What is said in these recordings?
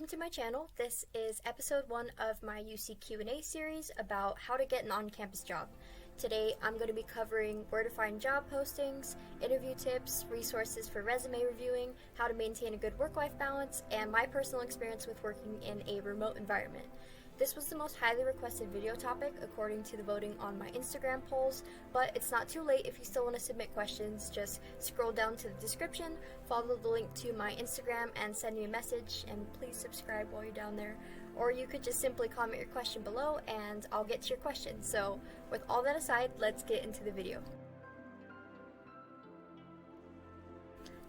Welcome to my channel. This is episode 1 of my UC Q&A series about how to get an on-campus job. Today I'm going to be covering where to find job postings, interview tips, resources for resume reviewing, how to maintain a good work-life balance, and my personal experience with working in a remote environment. This was the most highly requested video topic according to the voting on my Instagram polls, but it's not too late if you still want to submit questions. Just scroll down to the description, follow the link to my Instagram, and send me a message, and please subscribe while you're down there. Or you could just simply comment your question below and I'll get to your question. So with all that aside, let's get into the video.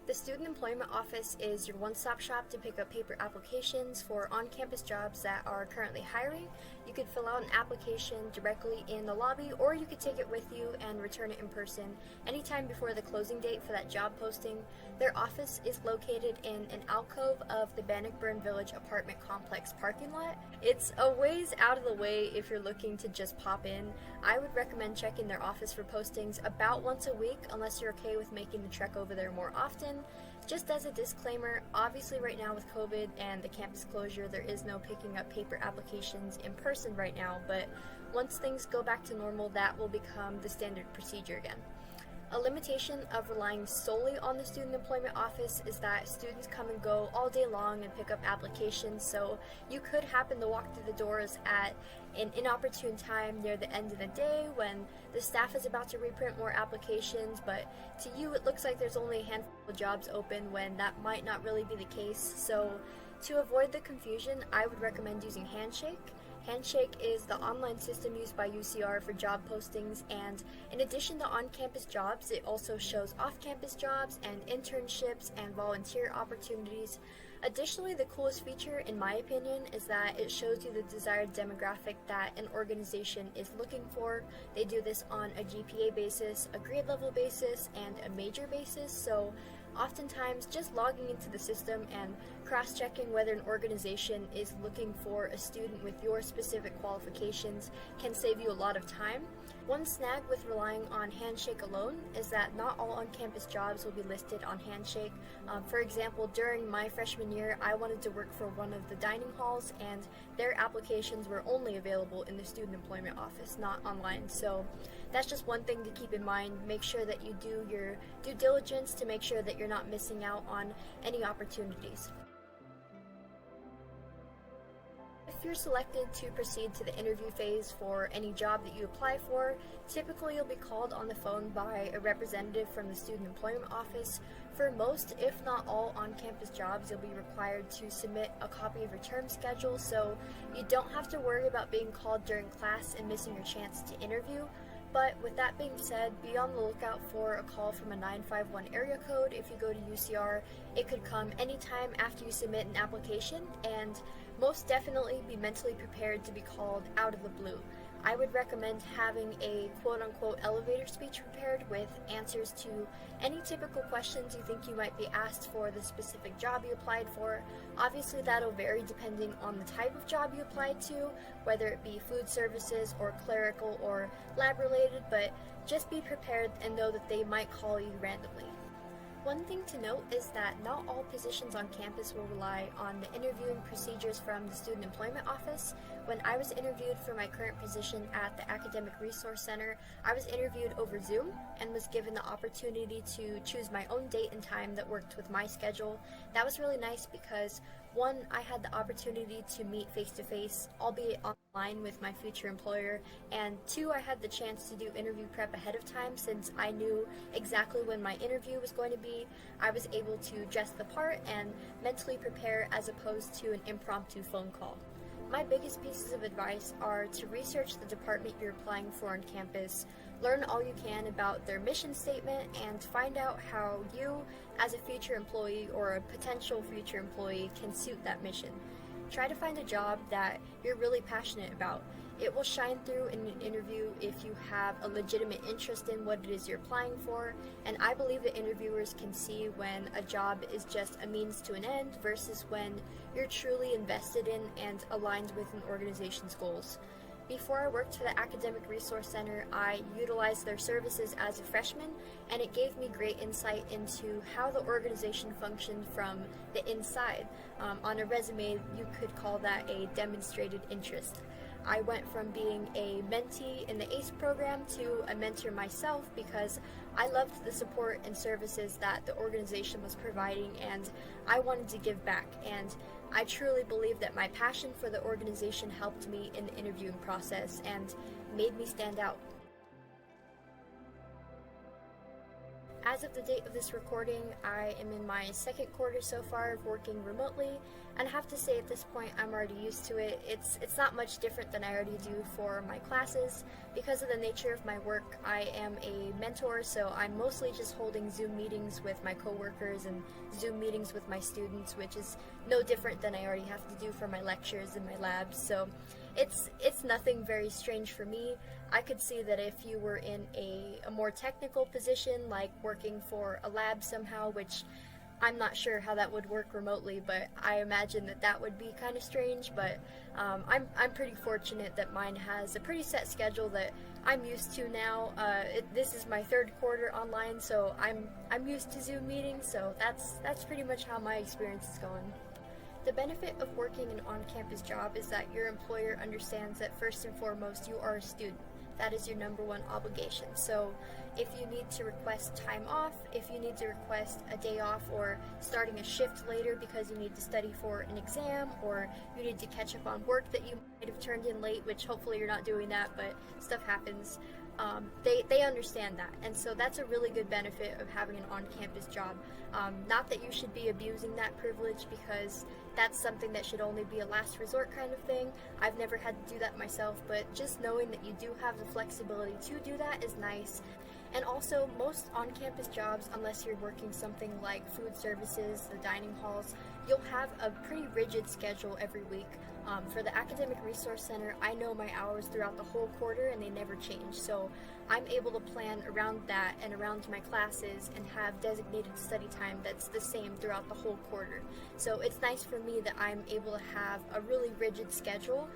The Student Employment Office is your one-stop shop to pick up paper applications for on-campus jobs that are currently hiring. You could fill out an application directly in the lobby, or you could take it with you and return it in person anytime before the closing date for that job posting. Their office is located in an alcove of the Bannockburn Village apartment complex parking lot. It's a ways out of the way if you're looking to just pop in. I would recommend checking their office for postings about once a week, unless you're okay with making the trek over there more often. Just as a disclaimer, obviously right now with COVID and the campus closure, there is no picking up paper applications in person right now, but once things go back to normal, that will become the standard procedure again. A limitation of relying solely on the Student Employment Office is that students come and go all day long and pick up applications, so you could happen to walk through the doors at an inopportune time near the end of the day when the staff is about to reprint more applications, but to you it looks like there's only a handful of jobs open when that might not really be the case. So to avoid the confusion, I would recommend using Handshake. Handshake is the online system used by UCR for job postings, and in addition to on-campus jobs, it also shows off-campus jobs and internships and volunteer opportunities. Additionally, the coolest feature, in my opinion, is that it shows you the desired demographic that an organization is looking for. They do this on a GPA basis, a grade level basis, and a major basis, so oftentimes just logging into the system and cross-checking whether an organization is looking for a student with your specific qualifications can save you a lot of time. One snag with relying on Handshake alone is that not all on-campus jobs will be listed on Handshake. For example, during my freshman year, I wanted to work for one of the dining halls, and their applications were only available in the Student Employment Office, not online. So that's just one thing to keep in mind. Make sure that you do your due diligence to make sure that you're not missing out on any opportunities. If you're selected to proceed to the interview phase for any job that you apply for, typically you'll be called on the phone by a representative from the Student Employment Office. For most, if not all, on-campus jobs, you'll be required to submit a copy of your term schedule, so you don't have to worry about being called during class and missing your chance to interview. But with that being said, be on the lookout for a call from a 951 area code if you go to UCR. It could come anytime after you submit an application, and most definitely be mentally prepared to be called out of the blue. I would recommend having a quote-unquote elevator speech prepared with answers to any typical questions you think you might be asked for the specific job you applied for. Obviously that'll vary depending on the type of job you applied to, whether it be food services or clerical or lab related, but just be prepared and know that they might call you randomly. One thing to note is that not all positions on campus will rely on the interviewing procedures from the Student Employment Office. When I was interviewed for my current position at the Academic Resource Center, I was interviewed over Zoom and was given the opportunity to choose my own date and time that worked with my schedule. That was really nice because, one, I had the opportunity to meet face-to-face, albeit online, with my future employer, and two, I had the chance to do interview prep ahead of time since I knew exactly when my interview was going to be. I was able to dress the part and mentally prepare as opposed to an impromptu phone call. My biggest pieces of advice are to research the department you're applying for on campus, learn all you can about their mission statement, and find out how you, as a future employee or a potential future employee, can suit that mission. Try to find a job that you're really passionate about. It will shine through in an interview if you have a legitimate interest in what it is you're applying for, and I believe that interviewers can see when a job is just a means to an end versus when you're truly invested in and aligned with an organization's goals. Before I worked for the Academic Resource Center, I utilized their services as a freshman, and it gave me great insight into how the organization functioned from the inside. On a resume, you could call that a demonstrated interest. I went from being a mentee in the ACE program to a mentor myself because I loved the support and services that the organization was providing, and I wanted to give back. And I truly believe that my passion for the organization helped me in the interviewing process and made me stand out. As of the date of this recording, I am in my second quarter so far of working remotely, and I have to say at this point I'm already used to it. It's not much different than I already do for my classes. Because of the nature of my work, I am a mentor, so I'm mostly just holding Zoom meetings with my coworkers and Zoom meetings with my students, which is no different than I already have to do for my lectures and my labs. So it's nothing very strange for me. I could see that if you were in a more technical position, like working for a lab somehow, which I'm not sure how that would work remotely, but I imagine that that would be kind of strange. But I'm pretty fortunate that mine has a pretty set schedule that I'm used to now. This is my third quarter online, so I'm used to Zoom meetings. So that's pretty much how my experience is going. The benefit of working an on-campus job is that your employer understands that first and foremost you are a student. That is your number one obligation. So if you need to request time off, if you need to request a day off or starting a shift later because you need to study for an exam, or you need to catch up on work that you might have turned in late, which hopefully you're not doing that, but stuff happens. They understand that, and so that's a really good benefit of having an on-campus job. Not that you should be abusing that privilege, because that's something that should only be a last resort kind of thing. I've never had to do that myself, but just knowing that you do have the flexibility to do that is nice. And also, most on-campus jobs, unless you're working something like food services, the dining halls, you'll have a pretty rigid schedule every week. For the Academic Resource Center, I know my hours throughout the whole quarter and they never change. So I'm able to plan around that and around my classes and have designated study time that's the same throughout the whole quarter. So it's nice for me that I'm able to have a really rigid schedule,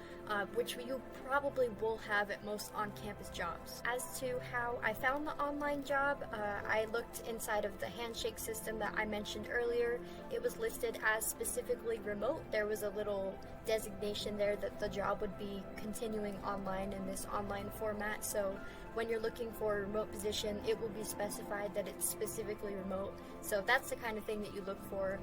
which you probably will have at most on-campus jobs. As to how I found the online job, I looked inside of the handshake system that I mentioned earlier. It was listed as specifically remote. There was a little designation there that the job would be continuing online in this online format. So when you're looking for a remote position, it will be specified that it's specifically remote. So that's the kind of thing that you look for.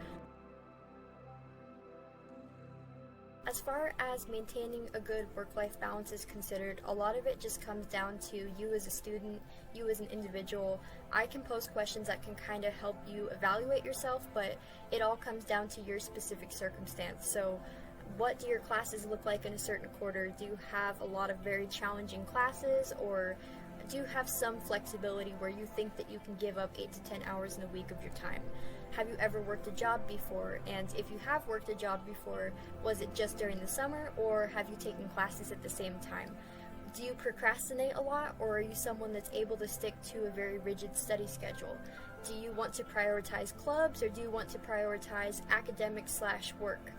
As far as maintaining a good work-life balance is considered, a lot of it just comes down to you as a student, you as an individual. I can pose questions that can kind of help you evaluate yourself, but it all comes down to your specific circumstance. So what do your classes look like in a certain quarter? Do you have a lot of very challenging classes, or do you have some flexibility where you think that you can give up 8 to 10 hours in a week of your time? Have you ever worked a job before? And if you have worked a job before, was it just during the summer, or have you taken classes at the same time? Do you procrastinate a lot, or are you someone that's able to stick to a very rigid study schedule? Do you want to prioritize clubs, or do you want to prioritize academic/work?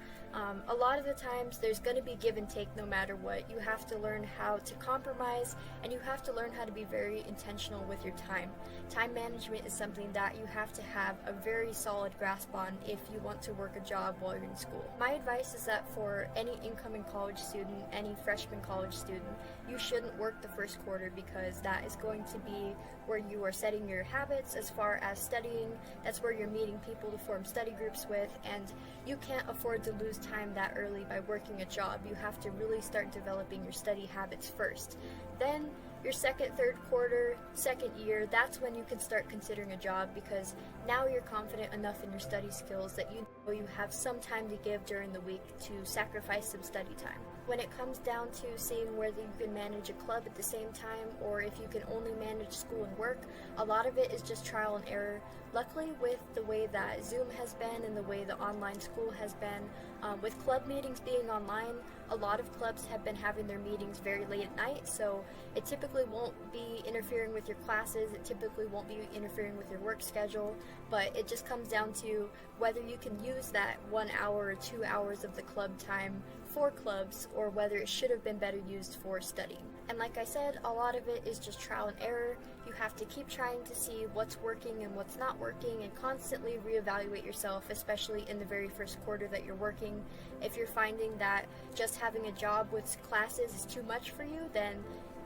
A lot of the times there's going to be give and take no matter what. You have to learn how to compromise, and you have to learn how to be very intentional with your time. Time management is something that you have to have a very solid grasp on if you want to work a job while you're in school. My advice is that for any incoming college student, any freshman college student, you shouldn't work the first quarter, because that is going to be where you are setting your habits as far as studying. That's where you're meeting people to form study groups with, and you can't afford to lose time that early by working a job. You have to really start developing your study habits first. Then your second, third quarter, second year, that's when you can start considering a job, because now you're confident enough in your study skills that you know you have some time to give during the week to sacrifice some study time. When it comes down to seeing whether you can manage a club at the same time, or if you can only manage school and work, a lot of it is just trial and error. Luckily, with the way that Zoom has been and the way the online school has been, with club meetings being online, a lot of clubs have been having their meetings very late at night, so it typically won't be interfering with your classes, it typically won't be interfering with your work schedule, but it just comes down to whether you can use that 1 hour or 2 hours of the club time for clubs, or whether it should have been better used for studying. And like I said, a lot of it is just trial and error. You have to keep trying to see what's working and what's not working, and constantly reevaluate yourself, especially in the very first quarter that you're working. If you're finding that just having a job with classes is too much for you, then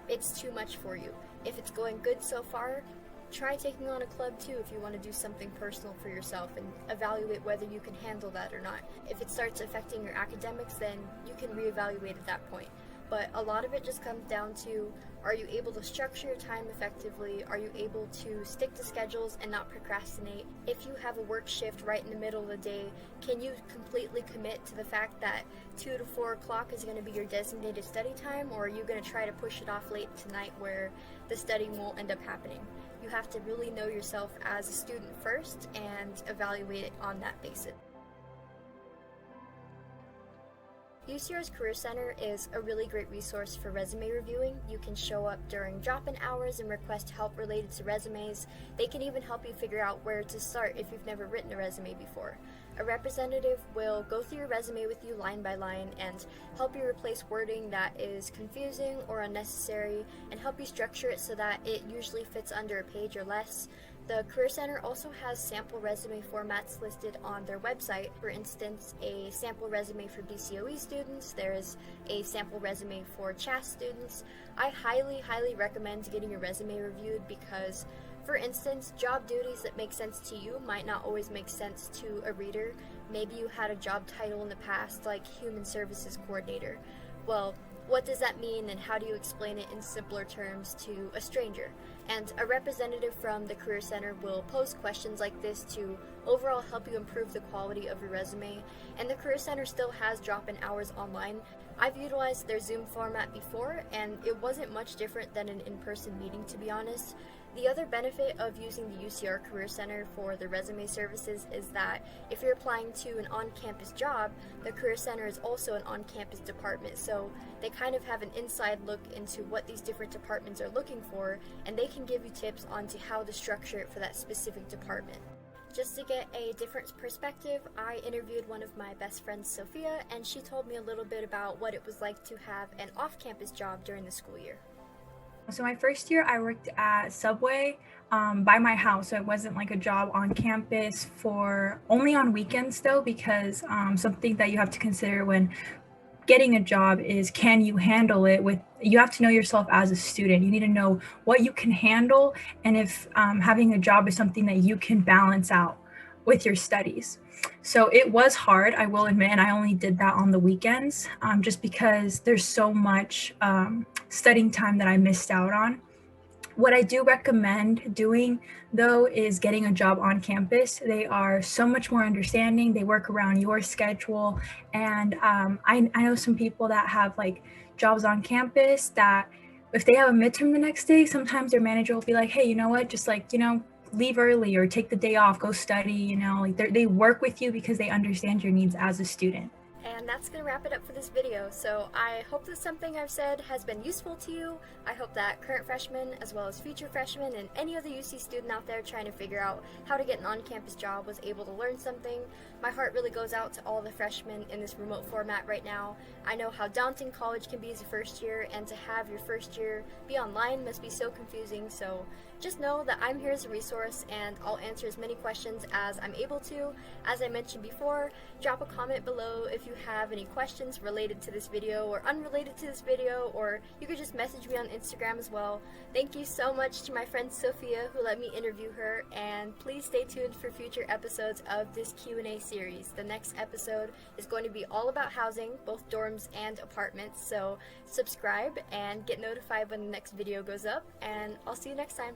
it's too much for you. If it's going good so far, try taking on a club too if you want to do something personal for yourself, and evaluate whether you can handle that or not. If it starts affecting your academics, then you can reevaluate at that point. But a lot of it just comes down to, are you able to structure your time effectively? Are you able to stick to schedules and not procrastinate? If you have a work shift right in the middle of the day, can you completely commit to the fact that 2 to 4 o'clock is going to be your designated study time, or are you going to try to push it off late tonight where the studying won't end up happening? You have to really know yourself as a student first and evaluate it on that basis. UCR's Career Center is a really great resource for resume reviewing. You can show up during drop-in hours and request help related to resumes. They can even help you figure out where to start if you've never written a resume before. A representative will go through your resume with you line by line and help you replace wording that is confusing or unnecessary, and help you structure it so that it usually fits under a page or less. The Career Center also has sample resume formats listed on their website. For instance, a sample resume for BCOE students, there's a sample resume for CHAS students. I highly recommend getting your resume reviewed because, for instance, job duties that make sense to you might not always make sense to a reader. Maybe you had a job title in the past like Human Services Coordinator. Well, what does that mean, and how do you explain it in simpler terms to a stranger? And a representative from the Career Center will pose questions like this to overall help you improve the quality of your resume. And the Career Center still has drop-in hours online. I've utilized their Zoom format before, and it wasn't much different than an in-person meeting, to be honest. The other benefit of using the UCR Career Center for the resume services is that if you're applying to an on-campus job, the Career Center is also an on-campus department, so they kind of have an inside look into what these different departments are looking for, and they can give you tips onto how to structure it for that specific department. Just to get a different perspective, I interviewed one of my best friends, Sophia, and she told me a little bit about what it was like to have an off-campus job during the school year. So my first year, I worked at Subway by my house. So it wasn't like a job on campus, for only on weekends though, because something that you have to consider when getting a job is, can you handle it with, you have to know yourself as a student. You need to know what you can handle, and if having a job is something that you can balance out with your studies. So it was hard, I will admit, and I only did that on the weekends, just because there's so much studying time that I missed out on. What I do recommend doing, though, is getting a job on campus. They are so much more understanding. They work around your schedule. And I know some people that have like jobs on campus that if they have a midterm the next day, sometimes their manager will be like, hey, you know what, just like, leave early or take the day off, go study, like they work with you because they understand your needs as a student. And that's going to wrap it up for this video. So I hope that something I've said has been useful to you. I hope that current freshmen, as well as future freshmen, and any other UC student out there trying to figure out how to get an on-campus job was able to learn something. My heart really goes out to all the freshmen in this remote format right now. I know how daunting college can be as a first year, and to have your first year be online must be so confusing. So just know that I'm here as a resource, and I'll answer as many questions as I'm able to. As I mentioned before, drop a comment below if you have any questions related to this video or unrelated to this video, or you could just message me on Instagram as well. Thank you so much to my friend Sophia who let me interview her, and please stay tuned for future episodes of this Q&A series. The next episode is going to be all about housing, both dorms and apartments, so subscribe and get notified when the next video goes up, and I'll see you next time.